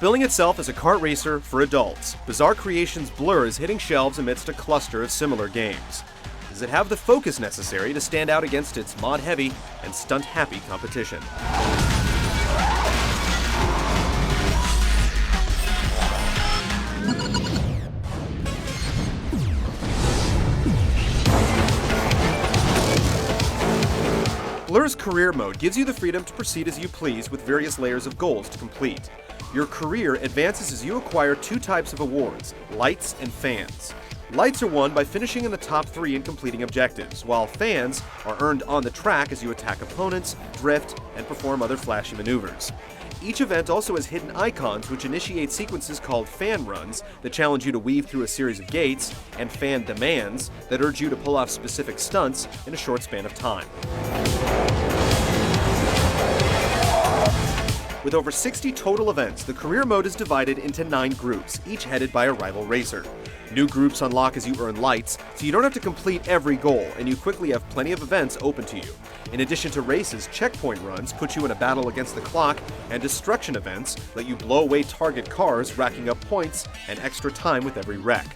Billing itself as a kart racer for adults, Bizarre Creations' Blur is hitting shelves amidst a cluster of similar games. Does it have the focus necessary to stand out against its mod-heavy and stunt-happy competition? Blur's Career Mode gives you the freedom to proceed as you please with various layers of goals to complete. Your career advances as you acquire two types of awards, lights and fans. Lights are won by finishing in the top 3 and completing objectives, while fans are earned on the track as you attack opponents, drift, and perform other flashy maneuvers. Each event also has hidden icons which initiate sequences called fan runs that challenge you to weave through a series of gates, and fan demands that urge you to pull off specific stunts in a short span of time. With over 60 total events, the career mode is divided into 9 groups, each headed by a rival racer. New groups unlock as you earn lights, so you don't have to complete every goal, and you quickly have plenty of events open to you. In addition to races, checkpoint runs put you in a battle against the clock, and destruction events let you blow away target cars, racking up points and extra time with every wreck.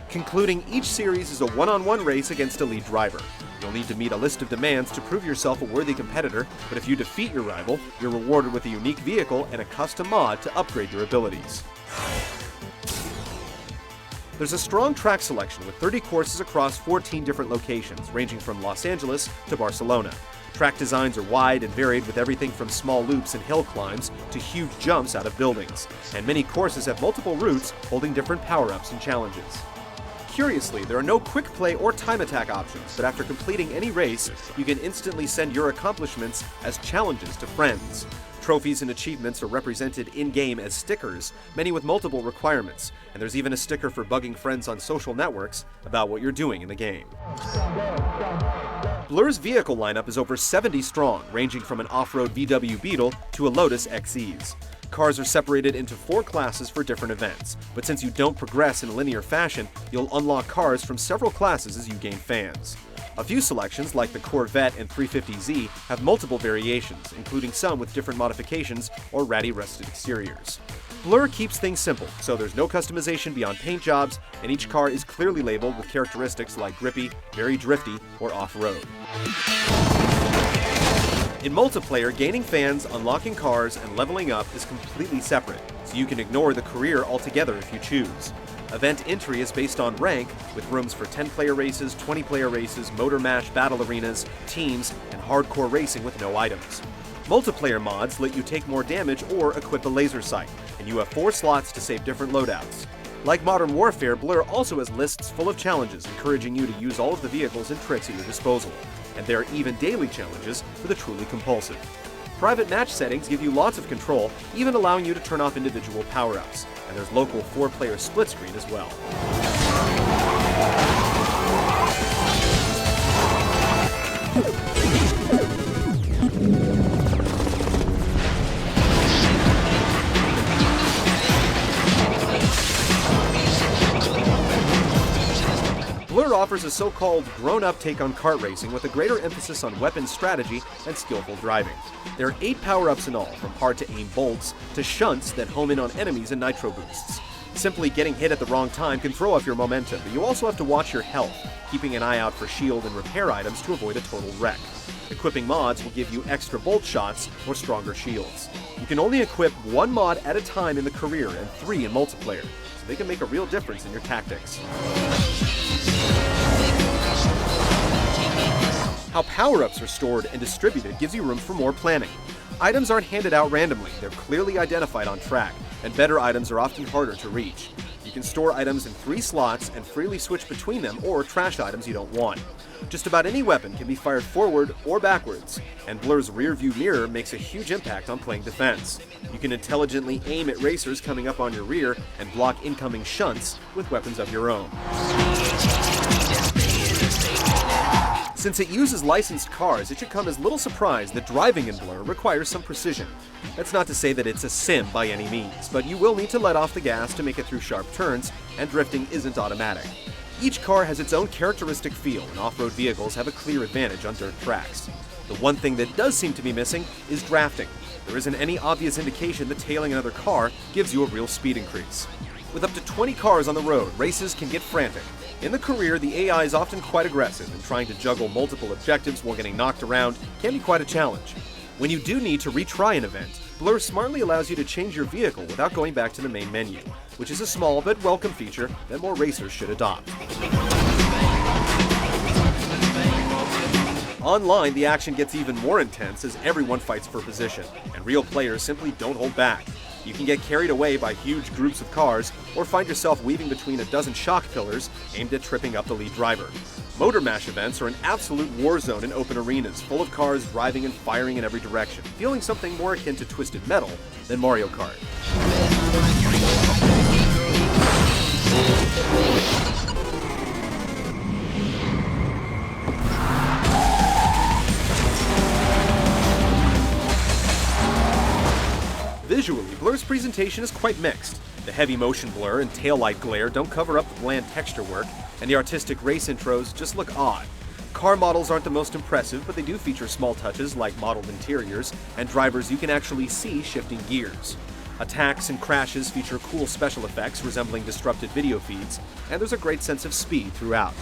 Concluding each series is a one-on-one race against a lead driver. You'll need to meet a list of demands to prove yourself a worthy competitor, but if you defeat your rival, you're rewarded with a unique vehicle and a custom mod to upgrade your abilities. There's a strong track selection with 30 courses across 14 different locations, ranging from Los Angeles to Barcelona. Track designs are wide and varied with everything from small loops and hill climbs to huge jumps out of buildings, and many courses have multiple routes holding different power-ups and challenges. Curiously, there are no quick play or time attack options, but after completing any race, you can instantly send your accomplishments as challenges to friends. Trophies and achievements are represented in-game as stickers, many with multiple requirements, and there's even a sticker for bugging friends on social networks about what you're doing in the game. Blur's vehicle lineup is over 70 strong, ranging from an off-road VW Beetle to a Lotus XEs. Cars are separated into 4 classes for different events, but since you don't progress in a linear fashion, you'll unlock cars from several classes as you gain fans. A few selections, like the Corvette and 350Z, have multiple variations, including some with different modifications or ratty rusted exteriors. Blur keeps things simple, so there's no customization beyond paint jobs, and each car is clearly labeled with characteristics like grippy, very drifty, or off-road. In multiplayer, gaining fans, unlocking cars, and leveling up is completely separate, so you can ignore the career altogether if you choose. Event entry is based on rank, with rooms for 10-player races, 20-player races, motor mash battle arenas, teams, and hardcore racing with no items. Multiplayer mods let you take more damage or equip a laser sight, and you have 4 slots to save different loadouts. Like Modern Warfare, Blur also has lists full of challenges encouraging you to use all of the vehicles and tricks at your disposal, and there are even daily challenges for the truly compulsive. Private match settings give you lots of control, even allowing you to turn off individual power-ups, and there's local 4-player split screen as well. Blur offers a so-called grown-up take on kart racing with a greater emphasis on weapon strategy and skillful driving. There are 8 power-ups in all, from hard-to-aim bolts to shunts that home in on enemies and nitro boosts. Simply getting hit at the wrong time can throw off your momentum, but you also have to watch your health, keeping an eye out for shield and repair items to avoid a total wreck. Equipping mods will give you extra bolt shots or stronger shields. You can only equip 1 mod at a time in the career and 3 in multiplayer, so they can make a real difference in your tactics. How power-ups are stored and distributed gives you room for more planning. Items aren't handed out randomly, they're clearly identified on track, and better items are often harder to reach. You can store items in 3 slots and freely switch between them or trash items you don't want. Just about any weapon can be fired forward or backwards, and Blur's rear-view mirror makes a huge impact on playing defense. You can intelligently aim at racers coming up on your rear and block incoming shunts with weapons of your own. Since it uses licensed cars, it should come as little surprise that driving in Blur requires some precision. That's not to say that it's a sim by any means, but you will need to let off the gas to make it through sharp turns, and drifting isn't automatic. Each car has its own characteristic feel, and off-road vehicles have a clear advantage on dirt tracks. The one thing that does seem to be missing is drafting. There isn't any obvious indication that tailing another car gives you a real speed increase. With up to 20 cars on the road, races can get frantic. In the career, the AI is often quite aggressive, and trying to juggle multiple objectives while getting knocked around can be quite a challenge. When you do need to retry an event, Blur smartly allows you to change your vehicle without going back to the main menu, which is a small but welcome feature that more racers should adopt. Online, the action gets even more intense as everyone fights for position, and real players simply don't hold back. You can get carried away by huge groups of cars, or find yourself weaving between a dozen shock pillars aimed at tripping up the lead driver. Motor Mash events are an absolute war zone in open arenas, full of cars driving and firing in every direction, feeling something more akin to Twisted Metal than Mario Kart. Visually, Blur's presentation is quite mixed. The heavy motion blur and taillight glare don't cover up the bland texture work, and the artistic race intros just look odd. Car models aren't the most impressive, but they do feature small touches like modeled interiors and drivers you can actually see shifting gears. Attacks and crashes feature cool special effects resembling disrupted video feeds, and there's a great sense of speed throughout.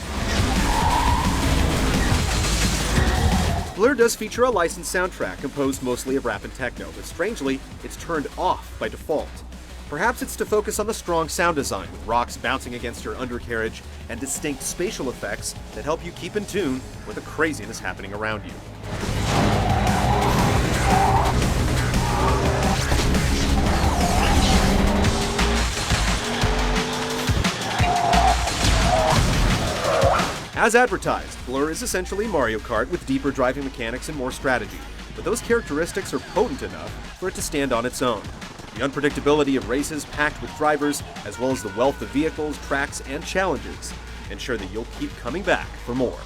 Blur does feature a licensed soundtrack composed mostly of rap and techno, but strangely, it's turned off by default. Perhaps it's to focus on the strong sound design, with rocks bouncing against your undercarriage and distinct spatial effects that help you keep in tune with the craziness happening around you. As advertised, Blur is essentially Mario Kart with deeper driving mechanics and more strategy, but those characteristics are potent enough for it to stand on its own. The unpredictability of races packed with drivers, as well as the wealth of vehicles, tracks, and challenges, ensure that you'll keep coming back for more.